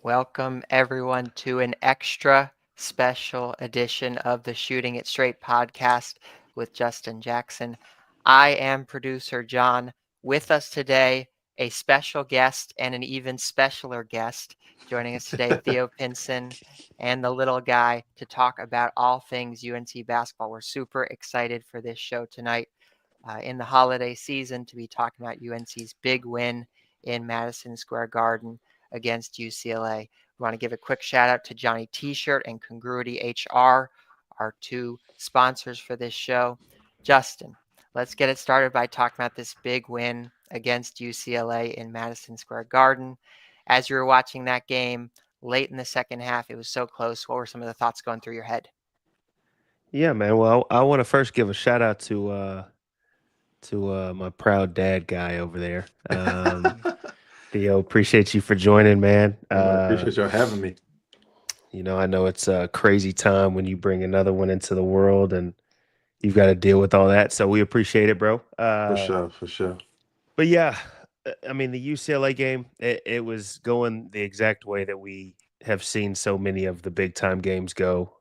Welcome, everyone, to an extra special edition of the Shooting It Straight podcast with Justin Jackson. I am producer John. With us today, a special guest and an even specialer guest joining us today, Theo Pinson and the little guy to talk about all things UNC basketball. We're super excited for this show tonight in the holiday season to be talking about UNC's big win in Madison Square Garden against UCLA. We want to give a quick shout out to Johnny T-Shirt and Congruity HR, our two sponsors for this show. Justin, let's get it started by talking about this big win against UCLA in Madison Square Garden. As you were watching that game late in the second half, it was so close. What were some of the thoughts going through your head? Yeah, man. Well, I want to first give a shout out to my proud dad guy over there. Theo, appreciate you for joining, man. I appreciate y'all having me. I know it's a crazy time when you bring another one into the world and you've got to deal with all that. So we appreciate it, bro. For sure, for sure. But yeah, I mean the UCLA game, it was going the exact way that we have seen so many of the big time games go.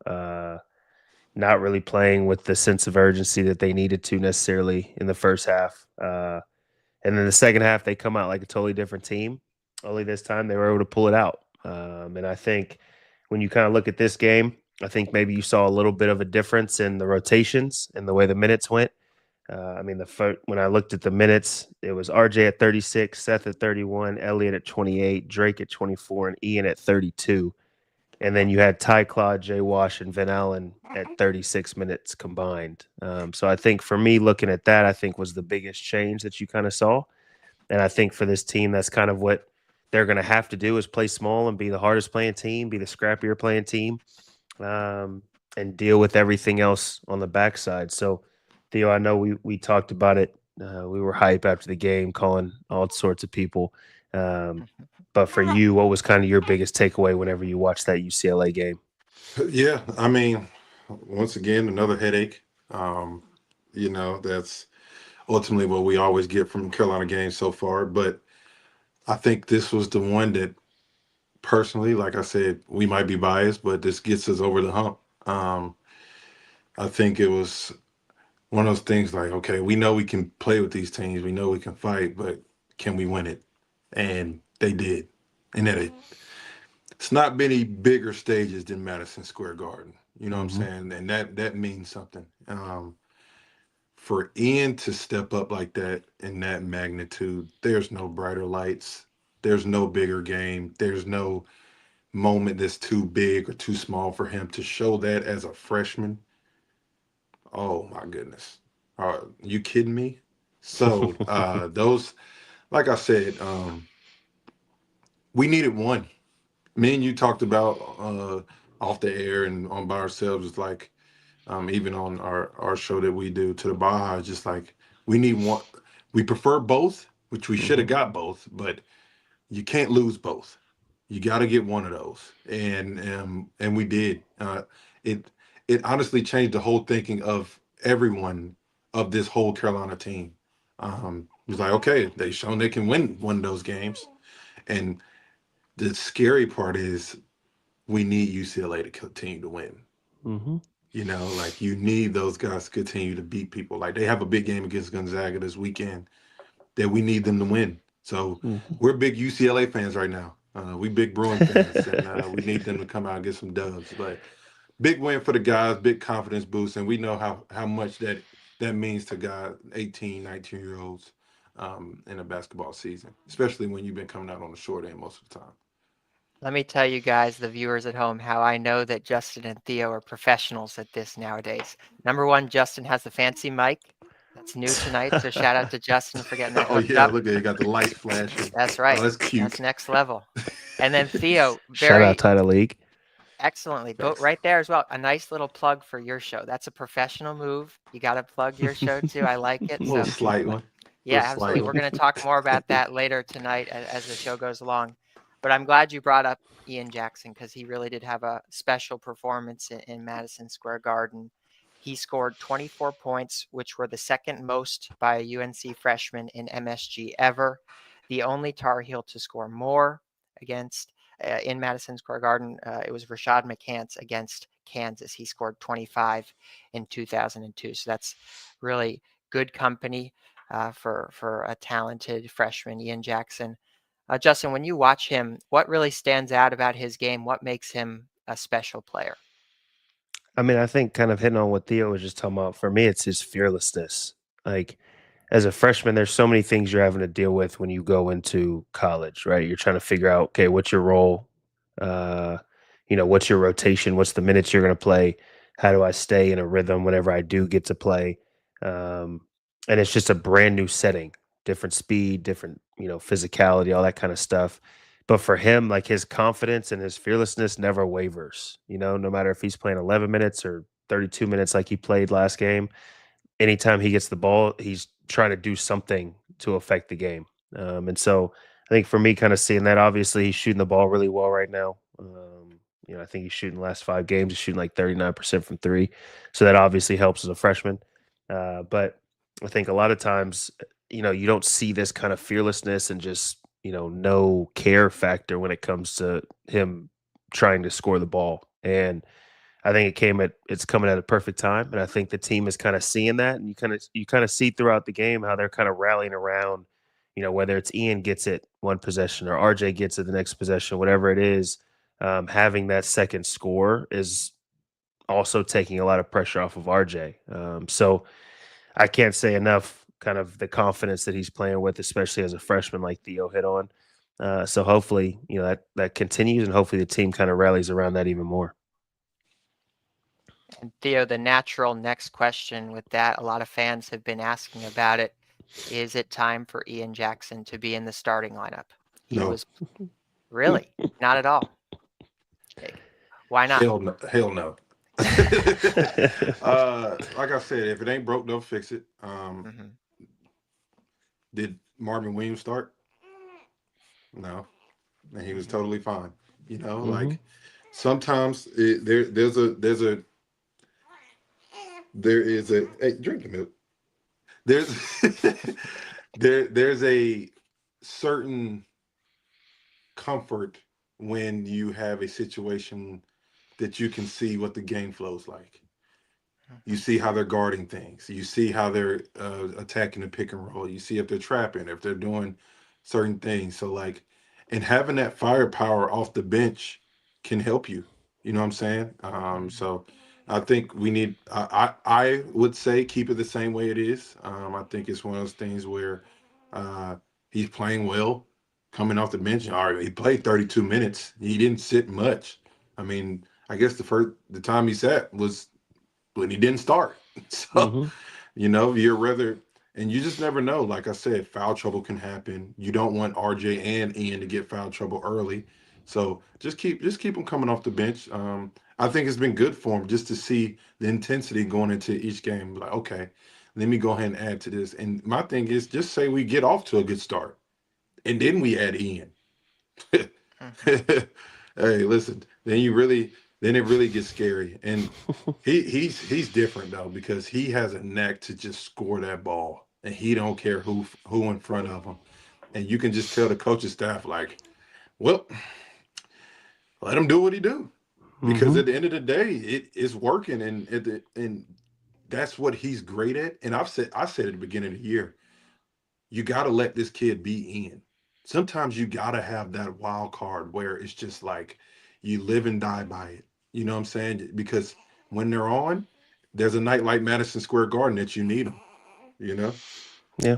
Not really playing with the sense of urgency that they needed to necessarily in the first half. And then the second half, they come out like a totally different team. Only this time they were able to pull it out. And I think when you kind of look at this game, I think maybe you saw a little bit of a difference in the rotations and the way the minutes went. I mean, when I looked at the minutes, it was RJ at 36, Seth at 31, Elliott at 28, Drake at 24, and Ian at 32. And then you had Ty Claude, Jay Wash, and Van Allen at 36 minutes combined. So I think for me, looking at that, I think was the biggest change that you kind of saw. And I think for this team, that's kind of what they're going to have to do is play small and be the hardest playing team, be the scrappier playing team, and deal with everything else on the backside. So, Theo, I know we talked about it. We were hype after the game, calling all sorts of people. Um, but for you, what was kind of your biggest takeaway whenever you watched that UCLA game? Yeah, I mean, once again, another headache. Um, that's ultimately what we always get from Carolina games so far. But I think this was the one that personally, like I said, we might be biased, but this gets us over the hump. I think it was one of those things like, okay, we know we can play with these teams, we know we can fight, but can we win it? And they did. And that it's not many bigger stages than Madison Square Garden. You know what I'm Mm-hmm. saying? And that means something. For Ian to step up like that in that magnitude, there's no brighter lights. There's no bigger game. There's no moment that's too big or too small for him to show that as a freshman. Oh my goodness. Are you kidding me? So those, like I said, we needed one. Me and you talked about off the air and on by ourselves. It's like even on our show that we do to the Baja, it's just like we need one. We prefer both, which we should Mm-hmm. have got both, but you can't lose both. You got to get one of those, and we did. It it honestly changed the whole thinking of everyone of this whole Carolina team. It was like, okay, they shown they can win one of those games, and the scary part is we need UCLA to continue to win. Mm-hmm. Like you need those guys to continue to beat people. Like they have a big game against Gonzaga this weekend that we need them to win. So we're big UCLA fans right now. We big Bruin fans, and we need them to come out and get some dubs. But big win for the guys, big confidence boost, and we know how much that means to guys 18, 19-year olds in a basketball season, especially when you've been coming out on the short end most of the time. Let me tell you guys, the viewers at home, how I know that Justin and Theo are professionals at this nowadays. Number one, Justin has the fancy mic. That's new tonight. So shout out to Justin for getting that Oh hooked yeah, up. look at it, got the lights flashing. That's Oh, right. that's That's cute. next level. And then Theo, Shout out very Title League. excellently, but Thanks. right there as well, a nice little plug for your show. That's a professional move. You got to plug your show too. I like it. A little So, slight one. A yeah, little slight absolutely. We're one. going to talk more about that later tonight as the show goes along. But I'm glad you brought up Ian Jackson because he really did have a special performance in Madison Square Garden. He scored 24 points, which were the second most by a UNC freshman in MSG ever. The only Tar Heel to score more against in Madison Square Garden. It was Rashad McCants against Kansas. He scored 25 in 2002. So that's really good company for a talented freshman, Ian Jackson. Justin, when you watch him, what really stands out about his game? What makes him a special player? I mean, I think kind of hitting on what Theo was just talking about, for me, it's his fearlessness. Like, as a freshman, there's so many things you're having to deal with when you go into college, right? You're trying to figure out, okay, what's your role? Uh, what's your rotation? What's the minutes you're going to play? How do I stay in a rhythm whenever I do get to play? Um, and it's just a brand new setting, different speed, different, physicality, all that kind of stuff. But for him, like his confidence and his fearlessness never wavers, no matter if he's playing 11 minutes or 32 minutes like he played last game. Anytime he gets the ball, he's trying to do something to affect the game. And so I think for me, kind of seeing that, obviously he's shooting the ball really well right now. I think he's shooting the last 5 games, he's shooting like 39% from three. So that obviously helps as a freshman. But I think a lot of times, you don't see this kind of fearlessness and just, no care factor when it comes to him trying to score the ball. And I think it's coming at a perfect time, and I think the team is kind of seeing that, and you kind of see throughout the game how they're kind of rallying around, whether it's Ian gets it one possession or RJ gets it the next possession, whatever it is, having that second score is also taking a lot of pressure off of RJ. So I can't say enough, kind of the confidence that he's playing with, especially as a freshman, like Theo hit on. So hopefully, that continues, and hopefully the team kind of rallies around that even more. And Theo, the natural next question with that, a lot of fans have been asking about it. Is it time for Ian Jackson to be in the starting lineup? He No. was really not at all. Why not? Hell no. Hell no. Like I said, if it ain't broke, don't fix it. Did Marvin Williams start? No, and he was totally fine. Like sometimes there is a hey, drink the milk. There's there's a certain comfort when you have a situation that you can see what the game flows like. You see how they're guarding things. You see how they're attacking the pick and roll. You see if they're trapping, if they're doing certain things. So like, and having that firepower off the bench can help you. You know what I'm saying? So I think we need. I would say keep it the same way it is. I think it's one of those things where he's playing well, coming off the bench. All right, he played 32 minutes. He didn't sit much. I mean, I guess the time he sat was when he didn't start. So, you're rather, and you just never know. Like I said, foul trouble can happen. You don't want RJ and Ian to get foul trouble early. So just keep them coming off the bench. I think it's been good for him just to see the intensity going into each game. Like, okay, let me go ahead and add to this. And my thing is just say we get off to a good start, and then we add Ian. Hey, listen, then it really gets scary. And he's different though, because he has a knack to just score that ball, and he don't care who in front of him. And you can just tell the coaching staff like, well, let him do what he do, because at the end of the day, it's working, and that's what he's great at. And I said at the beginning of the year, you got to let this kid be Ian. Sometimes you got to have that wild card where it's just like you live and die by it. You know what I'm saying? Because when they're on, there's a night like Madison Square Garden that you need them. Yeah.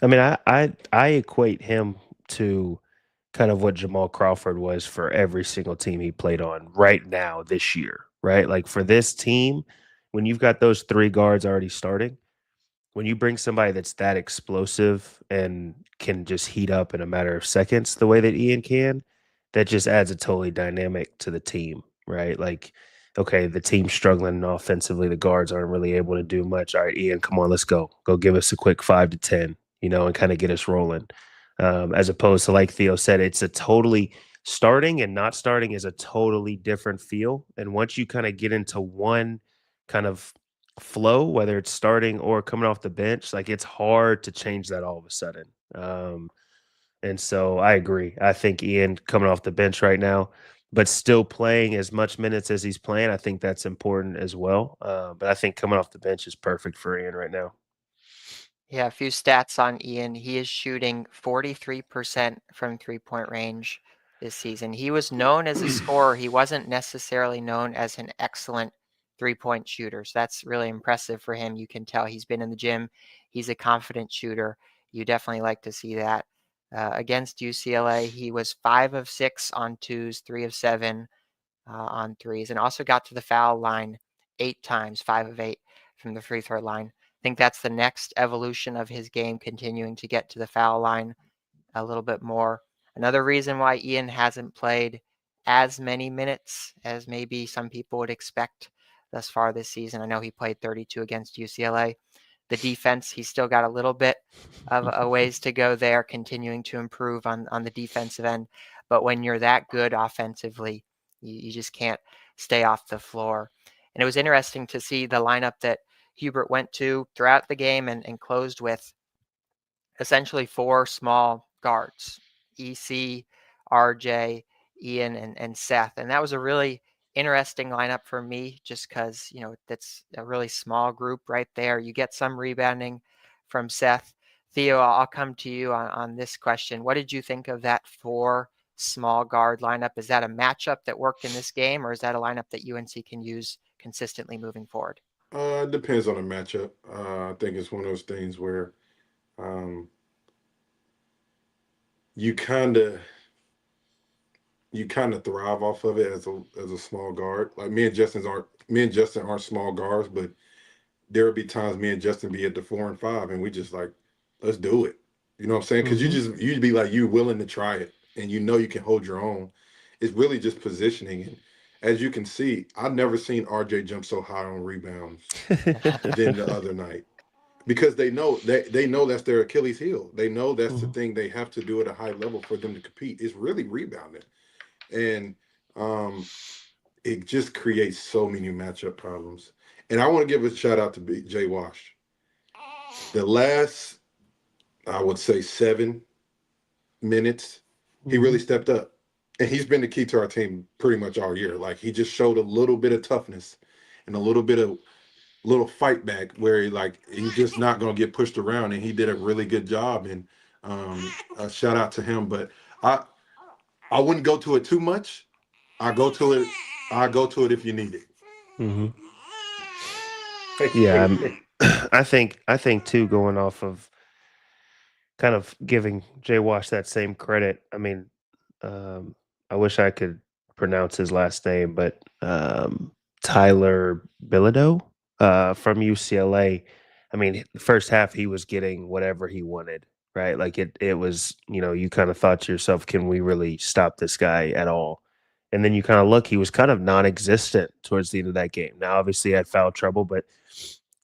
I mean, I equate him to kind of what Jamal Crawford was for every single team he played on right now this year, right? Like for this team, when you've got those three guards already starting, when you bring somebody that's that explosive and can just heat up in a matter of seconds the way that Ian can, that just adds a totally dynamic to the team, right? Like, okay, the team's struggling offensively. The guards aren't really able to do much. All right, Ian, come on, let's go. Go give us a quick 5 to 10, and kind of get us rolling. As opposed to, like Theo said, it's a totally starting and not starting is a totally different feel. And once you kind of get into one kind of flow, whether it's starting or coming off the bench, like it's hard to change that all of a sudden. And so I agree. I think Ian coming off the bench right now, but still playing as much minutes as he's playing, I think that's important as well. But I think coming off the bench is perfect for Ian right now. Yeah, a few stats on Ian. He is shooting 43% from three-point range this season. He was known as a scorer. He wasn't necessarily known as an excellent three-point shooter. So that's really impressive for him. You can tell he's been in the gym. He's a confident shooter. You definitely like to see that. Against UCLA, he was 5 of 6 on twos, 3 of 7 on threes, and also got to the foul line 8 times, 5 of 8 from the free throw line. I think that's the next evolution of his game, continuing to get to the foul line a little bit more. Another reason why Ian hasn't played as many minutes as maybe some people would expect thus far this season. I know he played 32 against UCLA. The defense, he's still got a little bit of a ways to go there, continuing to improve on the defensive end. But when you're that good offensively, you just can't stay off the floor. And it was interesting to see the lineup that Hubert went to throughout the game and closed with essentially 4 small guards: EC, RJ, Ian, and Seth. And that was a really interesting lineup for me, just because, that's a really small group right there. You get some rebounding from Seth. Theo, I'll come to you on this question. What did you think of that 4 small guard lineup? Is that a matchup that worked in this game, or is that a lineup that UNC can use consistently moving forward? It depends on the matchup. I think it's one of those things where um, you kind of thrive off of it as a small guard. Like me and Justin aren't small guards, but there would be times me and Justin be at the 4 and 5, and we just like, let's do it. You know what I'm saying? Because you'd be like, you willing to try it, and you can hold your own. It's really just positioning. And as you can see, I've never seen RJ jump so high on rebounds than the other night, because they know that's their Achilles heel. They know that's the thing they have to do at a high level for them to compete. It's really rebounding, and it just creates so many matchup problems. And I want to give a shout out to Jay Wash. The last, I would say, 7 minutes, he really stepped up. And he's been the key to our team pretty much all year. Like, he just showed a little bit of toughness and a little fight back, where he's just not going to get pushed around. And he did a really good job. And a shout out to him. But I wouldn't go to it too much. I go to it if you need it. Yeah, I think too, going off of kind of giving Jay Wash that same credit. I mean, I wish I could pronounce his last name, but Tyler Bilodeau from UCLA. I mean, the first half he was getting whatever he wanted, right? Like it was, you kind of thought to yourself, can we really stop this guy at all? And then you kind of look, he was kind of non-existent towards the end of that game. Now, obviously, he had foul trouble, but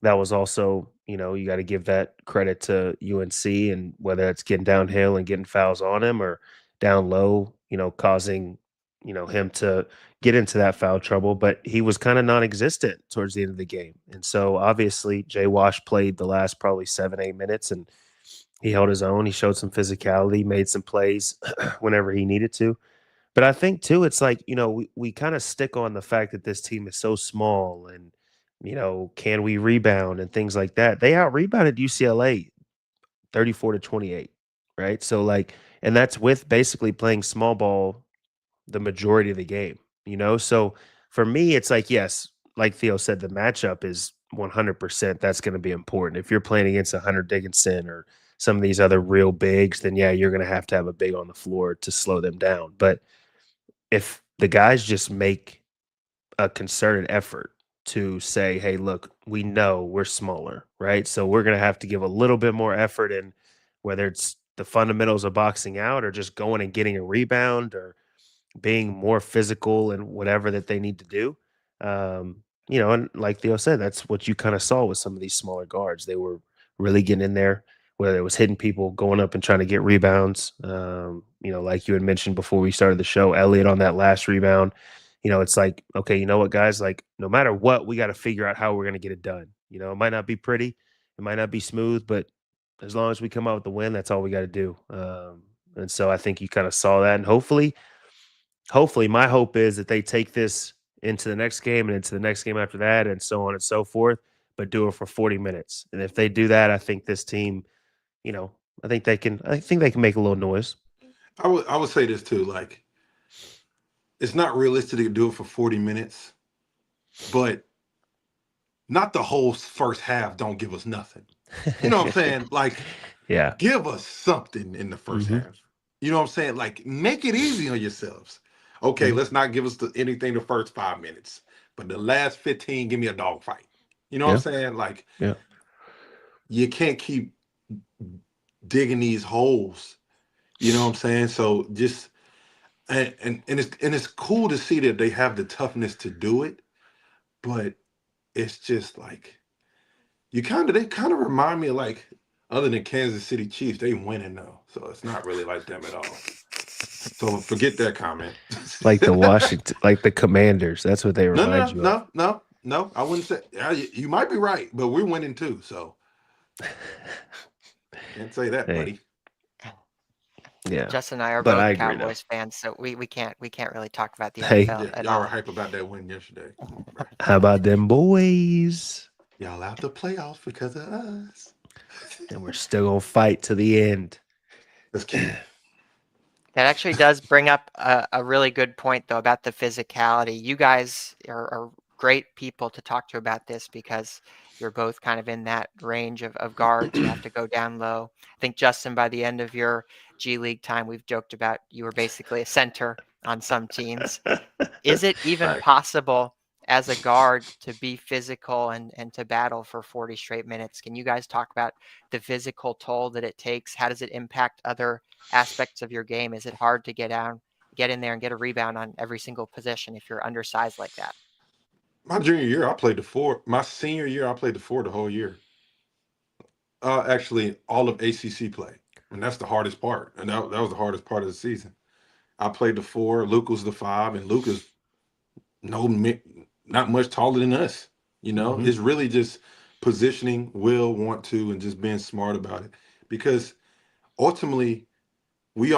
that was also, you got to give that credit to UNC, and whether it's getting downhill and getting fouls on him, or down low, causing, him to get into that foul trouble. But he was kind of non-existent towards the end of the game. And so obviously Jay Wash played the last probably 7-8 minutes, and he held his own. He showed some physicality, made some plays whenever he needed to. But I think too, it's like, we kind of stick on the fact that this team is so small, and, can we rebound and things like that. They out rebounded UCLA 34-28, right? So like, and that's with basically playing small ball the majority of the game, So for me, it's like, yes, like Theo said, the matchup is 100%. That's going to be important. If you're playing against a Hunter Dickinson or some of these other real bigs, then yeah, you're going to have a big on the floor to slow them down. But if the guys just make a concerted effort to say, hey, look, we know we're smaller, right? So we're going to have to give a little bit more effort in, whether it's the fundamentals of boxing out, or just going and getting a rebound, or being more physical and whatever that they need to do. And like Theo said, that's what you kind of saw with some of these smaller guards. They were really getting in there, whether it was hitting people, going up and trying to get rebounds. Like you had mentioned before we started the show, Elliott on that last rebound. It's like, okay, you know what, guys, like, no matter what, we got to figure out how we're going to get it done. It might not be pretty, it might not be smooth, but as long as we come out with the win, that's all we got to do. And so I think you kind of saw that. And hopefully my hope is that they take this into the next game and into the next game after that and so on and so forth, but do it for 40 minutes. And if they do that, I think this team, I think they can make a little noise. I would say this too, like it's not realistic to do it for 40 minutes, but not the whole first half don't give us nothing. You know what I'm saying? Like, Yeah. give us something in the 1st half. You know what I'm saying? Like, make it easy on yourselves. Okay, let's not give us anything the first 5 minutes, but the last 15, give me a dogfight. You know what I'm saying? Like, you can't keep digging these holes. You know what I'm saying? So just and it's cool to see that they have the toughness to do it, but it's just like they kind of remind me of, like, other than Kansas City Chiefs, they winning though, so it's not really like them at all. So forget that comment. Like the Commanders. That's what they remind you of. No. I wouldn't say. Yeah, you might be right, but we're winning too. So can't say that, buddy. Yeah, Justin and I are but both I agree, Cowboys fans, so we can't really talk about the Hey. NFL Yeah, at y'all all. were hype about that win yesterday. How about them boys? Y'all out the playoffs because of us. And we're still gonna fight to the end. That's key. That actually does bring up a really good point, though, about the physicality. You guys are great people to talk to about this because you're both kind of in that range of guards. You have to go down low. I think, Justin, by the end of your G League time, we've joked about you were basically a center on some teams. Is it even possible as a guard to be physical and to battle for 40 straight minutes? Can you guys talk about the physical toll that it takes? How does it impact other aspects of your game? Is it hard to get in there and get a rebound on every single possession if you're undersized like that? My junior year, I played the 4. My senior year, I played the 4 the whole year. Actually, all of ACC play, and that's the hardest part. And that was the hardest part of the season. I played the 4. Luke was the 5, and Luke is not much taller than us. It's really just positioning, will, want to, and just being smart about it. Because ultimately, we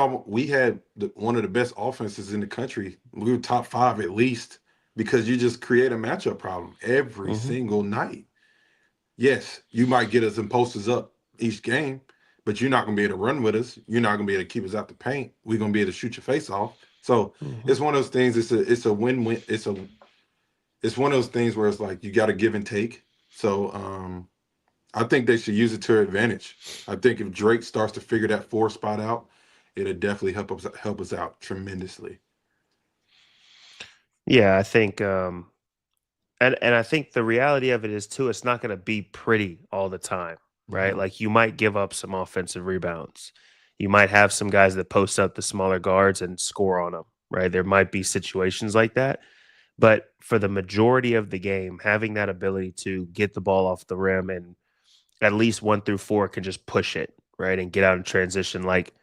had one of the best offenses in the country. We were top 5 at least, because you just create a matchup problem every single night. Yes, you might get us in posters up each game, but you're not going to be able to run with us. You're not going to be able to keep us out the paint. We're going to be able to shoot your face off. So it's one of those things. It's a win-win. It's one of those things where it's like you got to give and take. So I think they should use it to their advantage. I think if Drake starts to figure that 4 spot out, it'll definitely help us out tremendously. Yeah, I think and I think the reality of it is too, it's not going to be pretty all the time, right? Like you might give up some offensive rebounds. You might have some guys that post up the smaller guards and score on them, right? There might be situations like that. But for the majority of the game, having that ability to get the ball off the rim and at least 1 through 4 can just push it, right? And get out in transition like,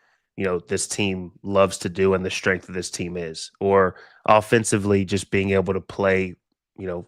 this team loves to do and the strength of this team is. Or offensively, just being able to play,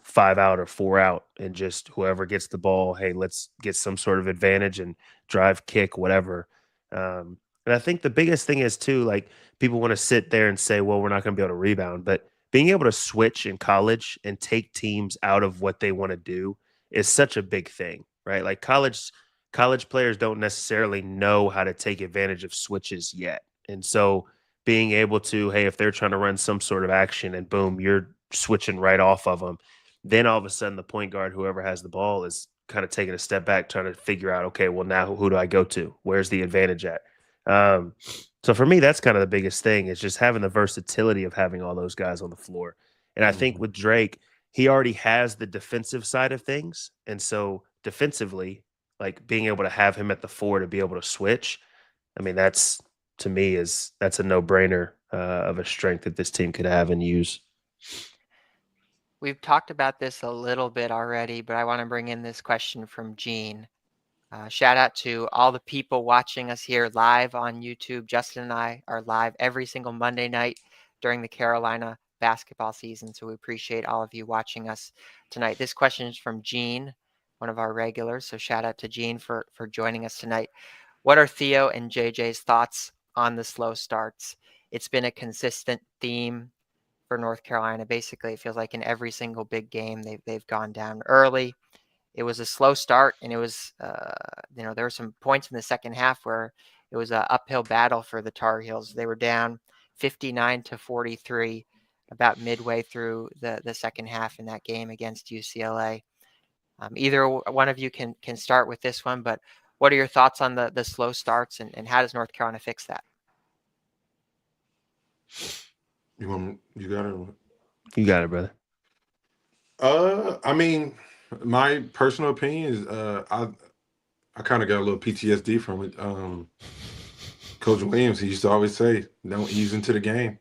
5 out or 4 out and just whoever gets the ball, hey, let's get some sort of advantage and drive, kick, whatever. And I think the biggest thing is too, like people want to sit there and say, well, we're not going to be able to rebound. But being able to switch in college and take teams out of what they want to do is such a big thing, right? Like college players don't necessarily know how to take advantage of switches yet. And so being able to, hey, if they're trying to run some sort of action and boom, you're switching right off of them, then all of a sudden the point guard, whoever has the ball, is kind of taking a step back, trying to figure out, okay, well, now who do I go to? Where's the advantage at? So for me, that's kind of the biggest thing, is just having the versatility of having all those guys on the floor. And I think with Drake, he already has the defensive side of things. And so defensively, like being able to have him at the 4 to be able to switch, I mean, that's to me that's a no-brainer of a strength that this team could have and use. We've talked about this a little bit already, but I want to bring in this question from Gene. Shout out to all the people watching us here live on YouTube. Justin and I are live every single Monday night during the Carolina basketball season, so we appreciate all of you watching us tonight. This question is from Gene, one of our regulars, so shout out to Gene for joining us tonight. What are Theo and JJ's thoughts on the slow starts. It's been a consistent theme for North Carolina. Basically, it feels like in every single big game they've gone down early. It was a slow start, and it was there were some points in the second half where it was an uphill battle for the Tar Heels. They were down 59-43 about midway through the second half in that game against UCLA. Either one of you can start with this one, but what are your thoughts on the slow starts, and how does North Carolina fix that? You got it? You got it, brother. I mean, my personal opinion is I kind of got a little PTSD from it. Coach Williams, he used to always say, "Don't ease into the game."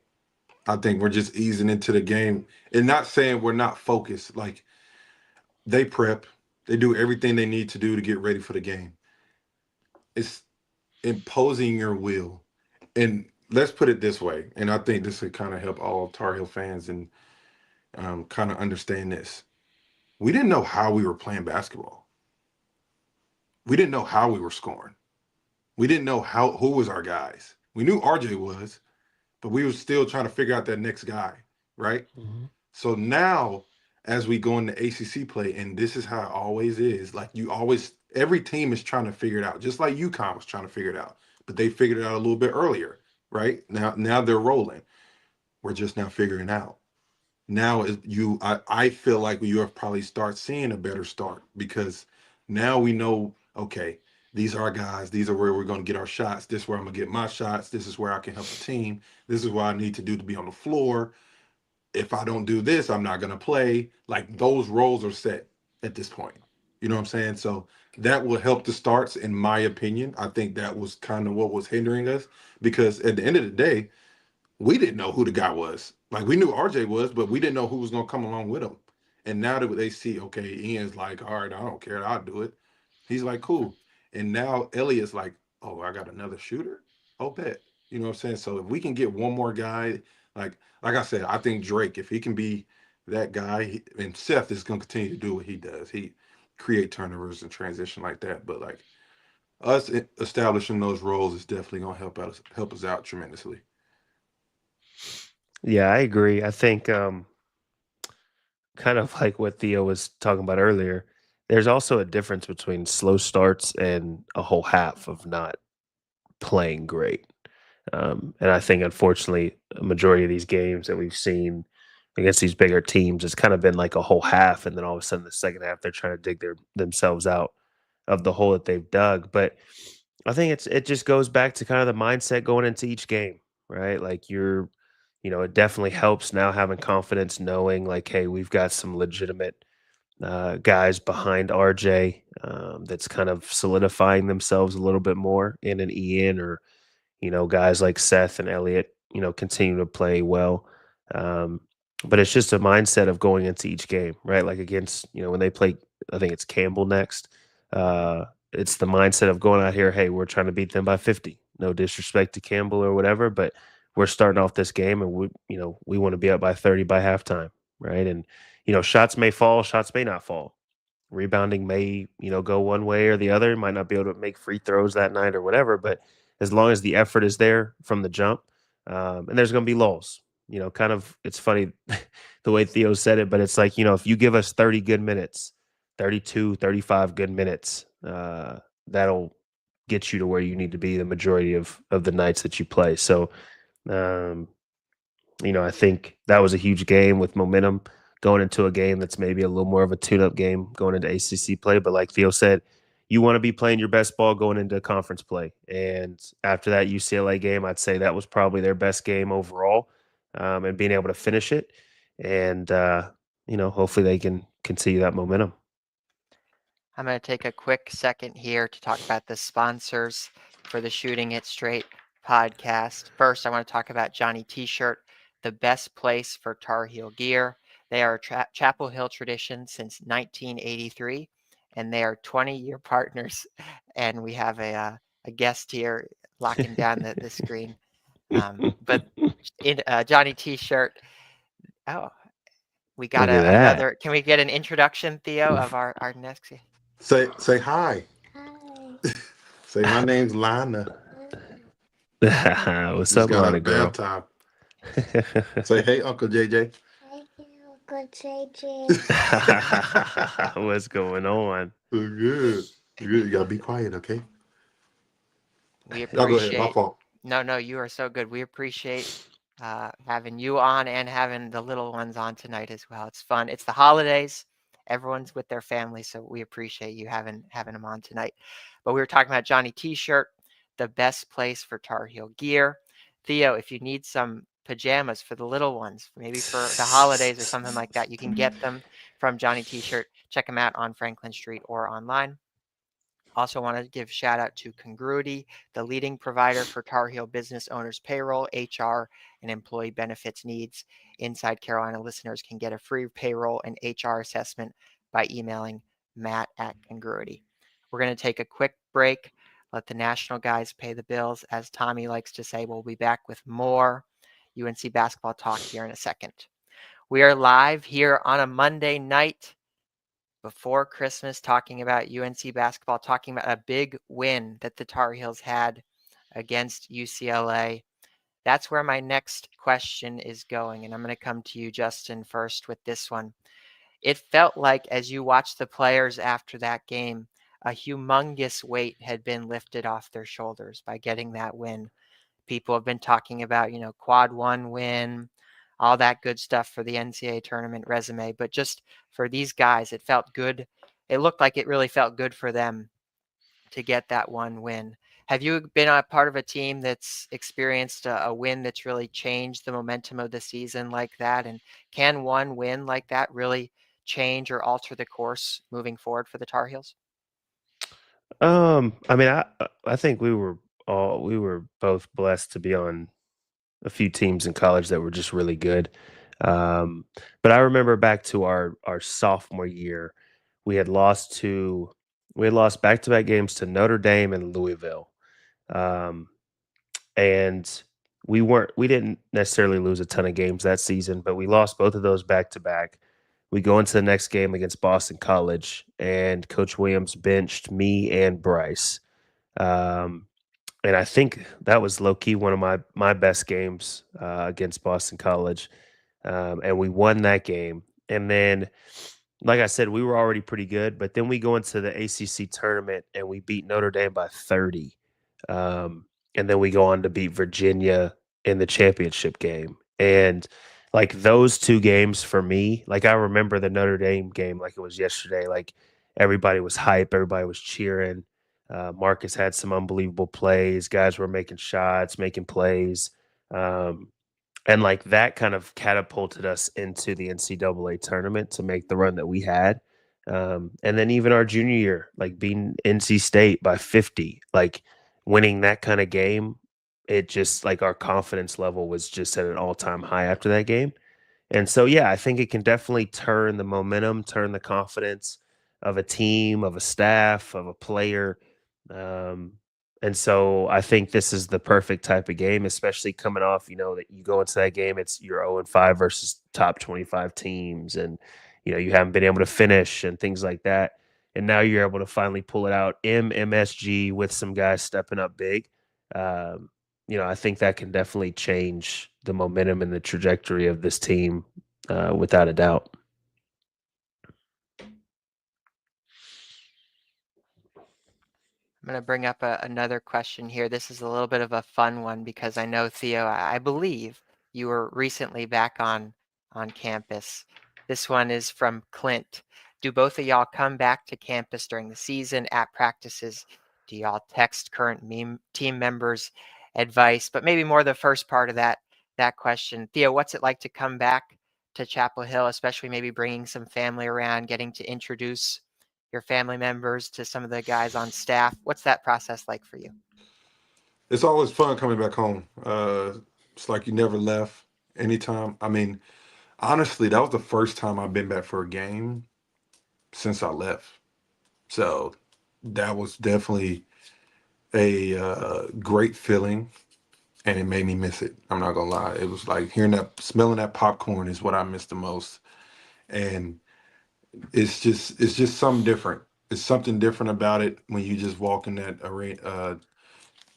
I think we're just easing into the game, and not saying we're not focused. Like, they prep, they do everything they need to do to get ready for the game. It's imposing your will, and let's put it this way. And I think this would kind of help all Tar Heel fans and kind of understand this. We didn't know how we were playing basketball. We didn't know how we were scoring. We didn't know who was our guys. We knew RJ was, but we were still trying to figure out that next guy, right? Mm-hmm. So now, as we go into ACC play, and this is how it always is, like every team is trying to figure it out, just like UConn was trying to figure it out, but they figured it out a little bit earlier, right? Now they're rolling. We're just now figuring out. Now I feel like you have probably start seeing a better start because now we know, okay, these are our guys. These are where we're going to get our shots. This is where I'm going to get my shots. This is where I can help the team. This is what I need to do to be on the floor. If I don't do this, I'm not going to play. Like, those roles are set at this point. You know what I'm saying? So that will help the starts, in my opinion. I think that was kind of what was hindering us because at the end of the day, we didn't know who the guy was. Like, we knew RJ was, but we didn't know who was going to come along with him. And now that they see, okay, Ian's like, all right, I don't care, I'll do it. He's like, cool. And now Elliot's like, oh, I got another shooter? Oh, bet. You know what I'm saying? So if we can get one more guy, like I said, I think Drake, if he can be that guy, and Seth is going to continue to do what he does. He create turnovers and transition like that. But like, us establishing those roles is definitely going to help us out tremendously. Yeah, I agree. I think kind of like what Theo was talking about earlier, there's also a difference between slow starts and a whole half of not playing great. And I think, unfortunately, a majority of these games that we've seen against these bigger teams, it's kind of been like a whole half, and then all of a sudden, the second half, they're trying to dig themselves out of the hole that they've dug. But I think it just goes back to kind of the mindset going into each game, right? Like, it definitely helps now having confidence, knowing like, hey, we've got some legitimate guys behind RJ that's kind of solidifying themselves a little bit more in an Ian, or guys like Seth and Elliott, continue to play well. Um, but it's just a mindset of going into each game, right? Like against, when they play, I think it's Campbell next. It's the mindset of going out here, hey, we're trying to beat them by 50. No disrespect to Campbell or whatever, but we're starting off this game and we want to be up by 30 by halftime, right? And shots may fall, shots may not fall. Rebounding may, go one way or the other. Might not be able to make free throws that night or whatever, but as long as the effort is there from the jump, and there's going to be lulls. Kind of, it's funny the way Theo said it, but it's like, if you give us 30 good minutes, 32, 35 good minutes, that'll get you to where you need to be the majority of the nights that you play. So, um, I think that was a huge game with momentum going into a game that's maybe a little more of a tune-up game going into ACC play. But like Theo said, you want to be playing your best ball going into conference play. And after that UCLA game, I'd say that was probably their best game overall, and being able to finish it. And, hopefully they can continue that momentum. I'm going to take a quick second here to talk about the sponsors for the Shooting It Straight podcast. First, I want to talk about Johnny T-Shirt, the best place for Tar Heel gear. They are a Chapel Hill tradition since 1983, and they are 20-year partners. And we have a guest here locking down the screen. But in Johnny T-Shirt, oh, we got Look at another. that. Can we get an introduction, Theo, of our next? Say hi. Hi. Say, my name's Lana. What's Just up, got out Lana of bath girl? time. Say, hey, Uncle JJ. Thank you, Uncle JJ. What's going on? Good. Good. You gotta be quiet, okay? We Y'all go ahead. My appreciate. fault. No, you are so good. We appreciate having you on and having the little ones on tonight as well. It's fun. It's the holidays. Everyone's with their family, so we appreciate you having them on tonight. But we were talking about Johnny T-shirt, the best place for Tar Heel gear. Theo, if you need some pajamas for the little ones, maybe for the holidays or something like that, you can get them from Johnny T-shirt. Check them out on Franklin Street or online. Also want to give shout out to Congruity, the leading provider for Tar Heel business owners payroll, HR, and employee benefits needs. Inside Carolina listeners can get a free payroll and HR assessment by emailing Matt@Congruity. We're going to take a quick break, let the national guys pay the bills. As Tommy likes to say, we'll be back with more UNC basketball talk here in a second. We are live here on a Monday night before Christmas, talking about UNC basketball, talking about a big win that the Tar Heels had against UCLA. That's where my next question is going. And I'm going to come to you, Justin, first with this one. It felt like as you watched the players after that game, a humongous weight had been lifted off their shoulders by getting that win. People have been talking about, quad one win, all that good stuff for the NCAA tournament resume. But just for these guys, it felt good. It looked like it really felt good for them to get that one win. Have you been a part of a team that's experienced a win that's really changed the momentum of the season like that? And can one win like that really change or alter the course moving forward for the Tar Heels? I mean, I think we were both blessed to be on a few teams in college that were just really good. But I remember back to our sophomore year, we had lost back-to-back games to Notre Dame and Louisville. Um, and we didn't necessarily lose a ton of games that season, but we lost both of those back to back. We go into the next game against Boston College, and Coach Williams benched me and Bryce. Um, and I think that was low key one of my best games against Boston College, and we won that game. And then, like I said, we were already pretty good, but then we go into the ACC tournament and we beat Notre Dame by 30. And then we go on to beat Virginia in the championship game. And like those two games for me, like I remember the Notre Dame game like it was yesterday. Like everybody was hype, everybody was cheering. Marcus had some unbelievable plays. Guys were making shots, making plays. Um, and like that kind of catapulted us into the NCAA tournament to make the run that we had. And then even our junior year, like beating NC State by 50, like winning that kind of game, it just like our confidence level was just at an all-time high after that game. And so, yeah, I think it can definitely turn the momentum, turn the confidence of a team, of a staff, of a player. Um, and so I think this is the perfect type of game, especially coming off, that you go into that game, you're 0-5 versus top 25 teams, and you haven't been able to finish and things like that. And now you're able to finally pull it out in MSG with some guys stepping up big. Um, I think that can definitely change the momentum and the trajectory of this team without a doubt. I'm going to bring up another question here. This is a little bit of a fun one because I know, Theo, I believe you were recently back on campus. This one is from Clint. Do both of y'all come back to campus during the season at practices? Do y'all text current team members advice? But maybe more the first part of that question. Theo, what's it like to come back to Chapel Hill, especially maybe bringing some family around, getting to introduce your family members to some of the guys on staff? What's that process like for you? It's always fun coming back home. It's like you never left anytime. I mean, honestly, that was the first time I've been back for a game since I left. So that was definitely a great feeling, and it made me miss it. I'm not gonna lie. It was like smelling that popcorn is what I miss the most. And it's just something different. It's something different about it when you just walk in that arena,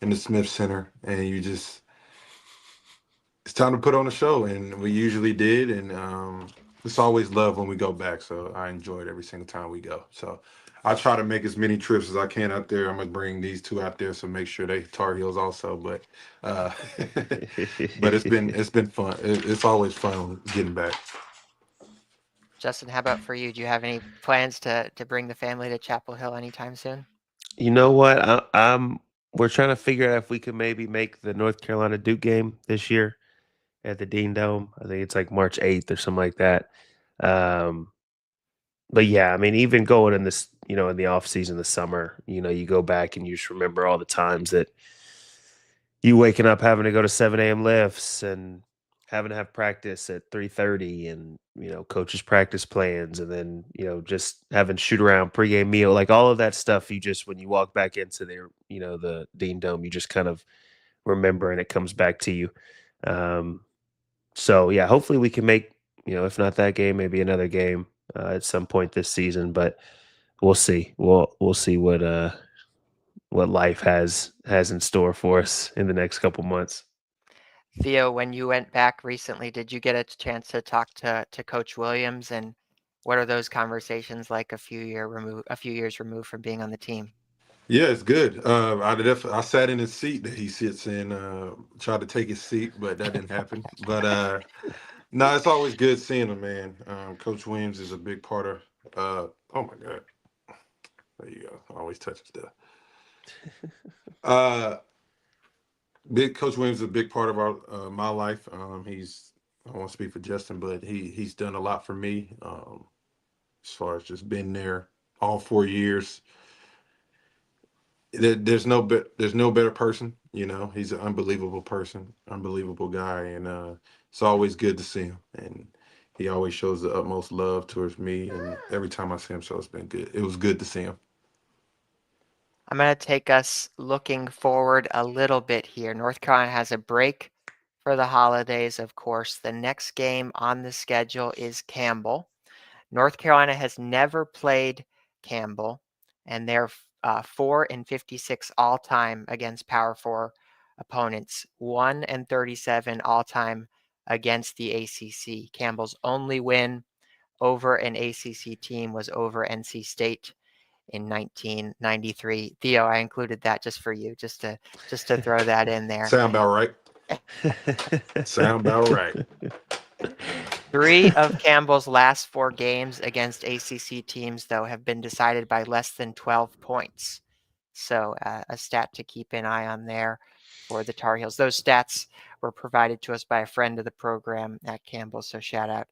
in the Smith Center, and it's time to put on a show, and we usually did, and it's always love when we go back. So I enjoy it every single time we go. So I try to make as many trips as I can out there. I'm gonna bring these two out there, so make sure they Tar Heels also. But uh, but it's been fun. It's always fun getting back. Justin, how about for you? Do you have any plans to bring the family to Chapel Hill anytime soon? You know what? We're trying to figure out if we could maybe make the North Carolina Duke game this year at the Dean Dome. I think it's like March 8th or something like that. Um, but yeah, I mean, even going in this, in the off season, the summer, you go back and you just remember all the times that you waking up having to go to 7 a.m. lifts and having to have practice at 3:30 and, coaches practice plans and then, just having shoot around pregame meal, like all of that stuff. You just, when you walk back into their, the Dean Dome, you just kind of remember and it comes back to you. Um, so yeah, hopefully we can make, if not that game, maybe another game at some point this season, but we'll see. We'll see what life has in store for us in the next couple months. Theo, when you went back recently, did you get a chance to talk to Coach Williams, and what are those conversations like a few years removed from being on the team? Yeah, it's good. I sat in his seat that he sits in. Tried to take his seat, but that didn't happen. But no, it's always good seeing him, man. Coach Williams is a big part of. Oh my God, there you go. Always touching stuff. Big Coach Williams is a big part of our my life. I won't speak for Justin, but he's done a lot for me. As far as just being there all 4 years. There's no better person. He's an unbelievable person, unbelievable guy, and it's always good to see him. And he always shows the utmost love towards me. And every time I see him, so it's been good. It was good to see him. I'm going to take us looking forward a little bit here. North Carolina has a break for the holidays, of course. The next game on the schedule is Campbell. North Carolina has never played Campbell, and they're 4-56 all-time against Power 4 opponents, 1-37 all-time against the ACC. Campbell's only win over an ACC team was over NC State in 1993. Theo, I included that just for you, just to throw that in there. Sound about right. Sound about right. 3 of Campbell's last 4 games against ACC teams, though, have been decided by less than 12 points. So a stat to keep an eye on there for the Tar Heels. Those stats were provided to us by a friend of the program at Campbell. So shout out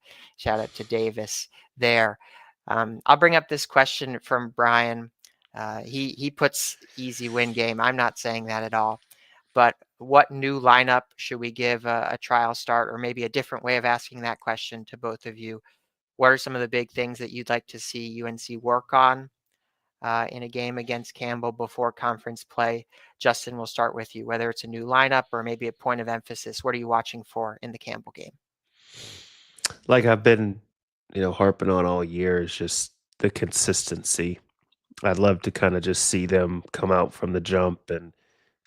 to Davis there. I'll bring up this question from Brian. He puts easy win game. I'm not saying that at all. But what new lineup should we give a trial start, or maybe a different way of asking that question to both of you? What are some of the big things that you'd like to see UNC work on in a game against Campbell before conference play? Justin, we'll start with you, whether it's a new lineup or maybe a point of emphasis. What are you watching for in the Campbell game? Like I've been, harping on all year is just the consistency. I'd love to kind of just see them come out from the jump and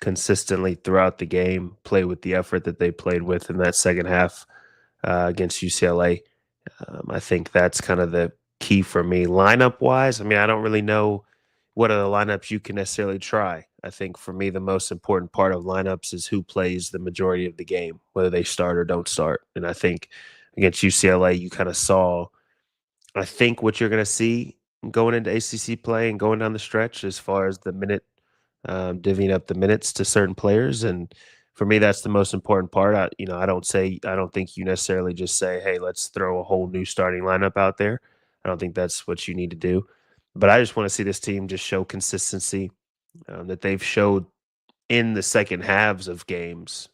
consistently throughout the game play with the effort that they played with in that second half against UCLA. I think that's kind of the key for me. Lineup wise, I mean, I don't really know what are the lineups you can necessarily try. I think for me, the most important part of lineups is who plays the majority of the game, whether they start or don't start. And I think against UCLA, you kind of saw, I think, what you're going to see going into ACC play and going down the stretch as far as the minute, divvying up the minutes to certain players. And for me, that's the most important part. I don't think you necessarily just say, hey, let's throw a whole new starting lineup out there. I don't think that's what you need to do. But I just want to see this team just show consistency that they've showed in the second halves of games,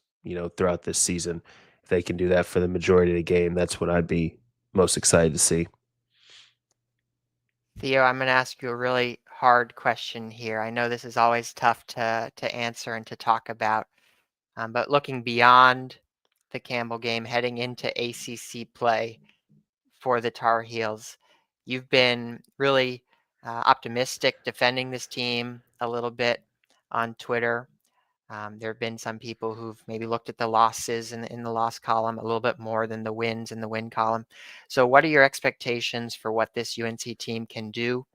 throughout this season. If they can do that for the majority of the game, that's what I'd be most excited to see. Theo, I'm going to ask you a really hard question here. I know this is always tough to answer and to talk about, but looking beyond the Campbell game, heading into ACC play for the Tar Heels, you've been really optimistic defending this team a little bit on Twitter. There have been some people who've maybe looked at the losses in the loss column a little bit more than the wins in the win column. So what are your expectations for what this UNC team can do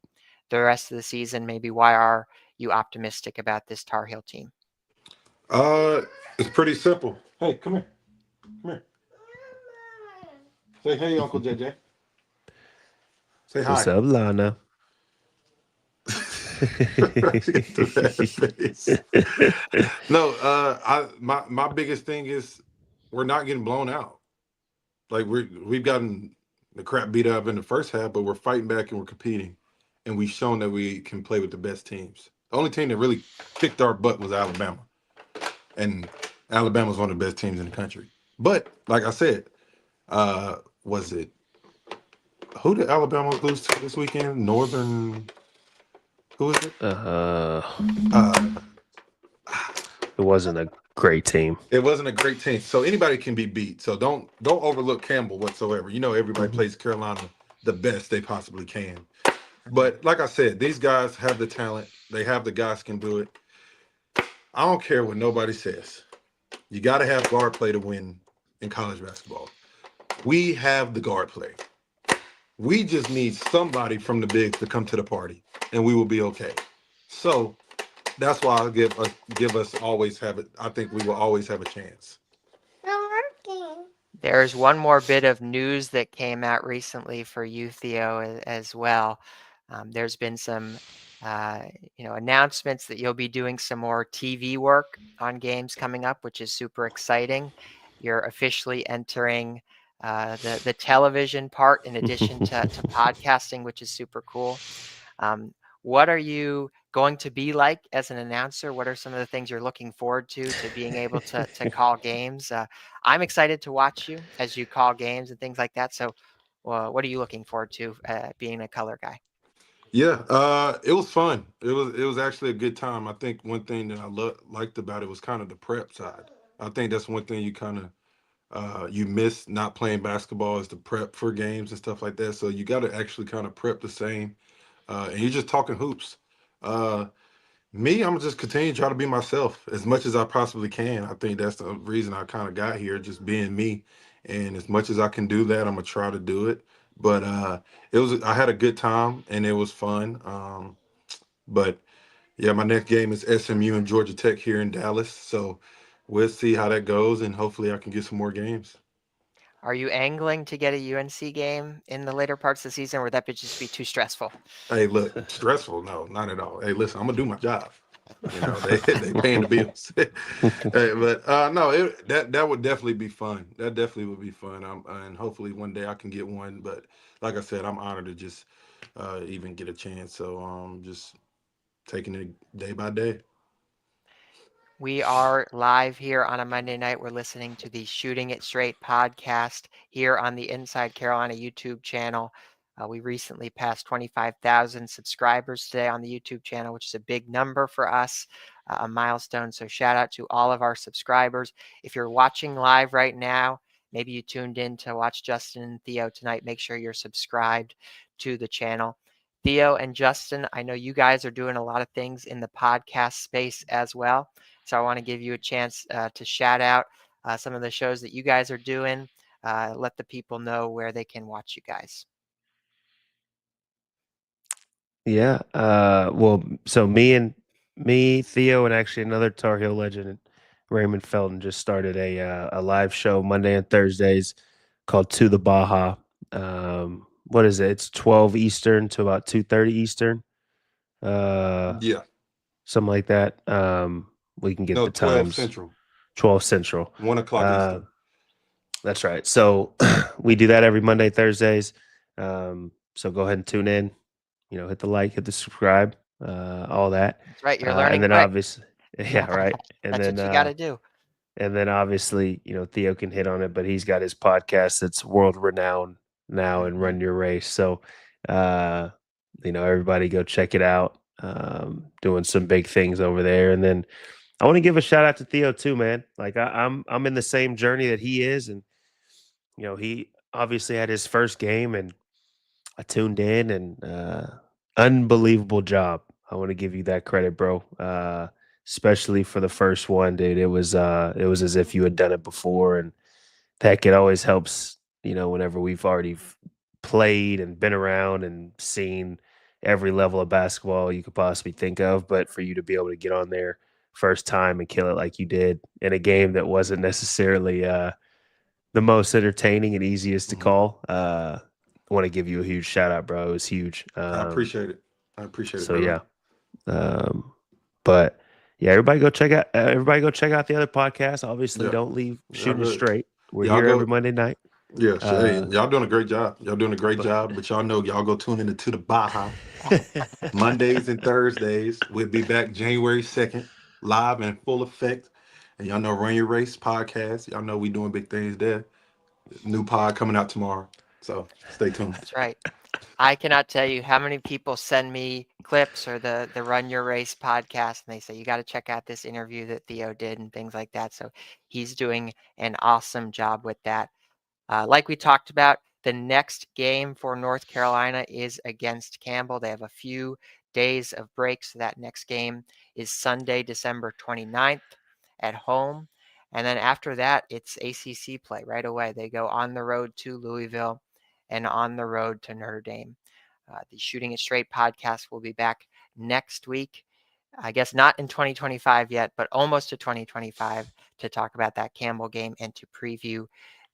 the rest of the season? Maybe why are you optimistic about this Tar Heel team? It's pretty simple. Hey, come here. Come here. Say hey, Uncle JJ. Say hi. What's up, Lana? No, my biggest thing is we're not getting blown out. Like we've gotten the crap beat up in the first half, but we're fighting back and we're competing, and we've shown that we can play with the best teams. The only team that really kicked our butt was Alabama, and Alabama's one of the best teams in the country. But like I said, was it who did Alabama lose to this weekend? Northern. Who was it? It wasn't a great team. It wasn't a great team. So anybody can be beat. So don't overlook Campbell whatsoever. You know, everybody plays Carolina the best they possibly can. But like I said, these guys have the talent. They have the guys can do it. I don't care what nobody says. You got to have guard play to win in college basketball. We have the guard play. We just need somebody from the bigs to come to the party, and we will be okay. So that's why I give us always have it. I think we will always have a chance. There's one more bit of news that came out recently for you, Theo, as well. There's been some, announcements that you'll be doing some more TV work on games coming up, which is super exciting. You're officially entering the television part in addition to podcasting, which is super cool. What are you going to be like as an announcer? What are some of the things you're looking forward to being able to call games? I'm excited to watch you as you call games and things like that. So what are you looking forward to being a color guy? Yeah, it was fun. It was actually a good time. I think one thing that I liked about it was kind of the prep side. I think that's one thing you kind of you miss not playing basketball is the prep for games and stuff like that. So you got to actually kind of prep the same, and you're just talking hoops. Me, I'm just continue to try to be myself as much as I possibly can. I think that's the reason I kind of got here, just being me. And as much as I can do that, I'm gonna try to do it. But I had a good time and it was fun. But yeah, my next game is SMU and Georgia Tech here in Dallas. So we'll see how that goes, and hopefully I can get some more games. Are you angling to get a UNC game in the later parts of the season, or would that just be too stressful? Hey, look, stressful? No, not at all. Hey, listen, I'm gonna do my job. You know, they paying the bills. Hey, but no, that would definitely be fun. That definitely would be fun. And hopefully one day I can get one. But like I said, I'm honored to just even get a chance. So just taking it day by day. We are live here on a Monday night. We're listening to the Shooting It Straight podcast here on the Inside Carolina YouTube channel. We recently passed 25,000 subscribers today on the YouTube channel, which is a big number for us, a milestone. So shout out to all of our subscribers. If you're watching live right now, maybe you tuned in to watch Justin and Theo tonight, make sure you're subscribed to the channel. Theo and Justin, I know you guys are doing a lot of things in the podcast space as well. So I want to give you a chance to shout out some of the shows that you guys are doing. Let the people know where they can watch you guys. Yeah. Well, so me, Theo, and actually another Tar Heel legend, Raymond Felton, just started a live show Monday and Thursdays called To the Baja. What is it? It's 12 Eastern to about 2:30 Eastern. Yeah, Something like that. We can get no, the 12 times. Central, 12 Central. 1:00 Eastern. That's right. So we do that every Monday, Thursdays. So go ahead and tune in. You know, hit the like, hit the subscribe, all that. That's right. You're learning and then quick. obviously, yeah, right. And That's then what you got to do. and then obviously, you know, Theo can hit on it, but he's got his podcast that's world renowned now and Run Your Race. So, you know, everybody go check it out. Doing some big things over there. And then I want to give a shout out to Theo too, man. Like I'm in the same journey that he is, and you know, he obviously had his first game, and I tuned in, and unbelievable job. I want to give you that credit, bro. especially for the first one, dude. It was as if you had done it before, and heck, it always helps, whenever we've already played and been around and seen every level of basketball you could possibly think of. But for you to be able to get on there first time and kill it like you did in a game that wasn't necessarily the most entertaining and easiest to call, I want to give you a huge shout out, bro. It was huge. I appreciate it. I appreciate it, So brother. yeah. But yeah, everybody go check out the other podcast. Obviously, Yeah. don't leave shooting good. straight. We're Y'all here go- every Monday night. Yes, hey, y'all doing a great job. Y'all doing a great job, but y'all know y'all go tune into the Baja Mondays and Thursdays. We'll be back January 2nd, live and in full effect. And y'all know Run Your Race podcast. Y'all know we doing big things there. New pod coming out tomorrow. So stay tuned. That's right. I cannot tell you how many people send me clips or the Run Your Race podcast, and they say, you got to check out this interview that Theo did and things like that. So he's doing an awesome job with that. Like we talked about, the next game for North Carolina is against Campbell. They have a few days of breaks. So that next game is Sunday, December 29th at home. And then after that, it's ACC play right away. They go on the road to Louisville and on the road to Notre Dame. The Shooting It Straight podcast will be back next week. I guess not in 2025 yet, but almost to 2025 to talk about that Campbell game and to preview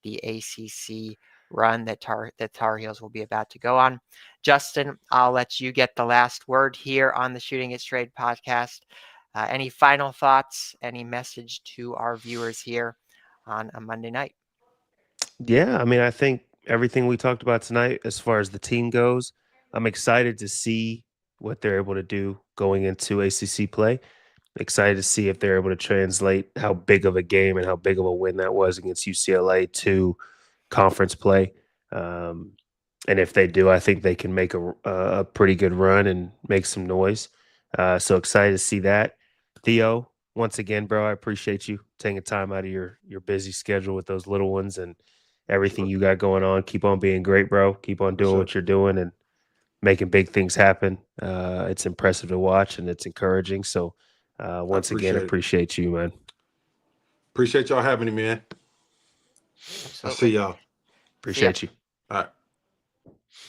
the ACC run that Tar Heels will be about to go on. Justin, I'll let you get the last word here on the Shooting It Straight podcast. Any final thoughts, any message to our viewers here on a Monday night? Yeah, I mean, I think everything we talked about tonight, as far as the team goes, I'm excited to see what they're able to do going into ACC play. Excited to see if they're able to translate how big of a game and how big of a win that was against UCLA to conference play. And if they do, I think they can make a pretty good run and make some noise. So excited to see that. Theo, once again, bro, I appreciate you taking time out of your busy schedule with those little ones and everything you got going on. Keep on being great, bro. Keep on doing what you're doing and making big things happen. It's impressive to watch and it's encouraging. So once again, appreciate you, man. Appreciate y'all having me, man. Absolutely. I'll see y'all. Appreciate you. All right.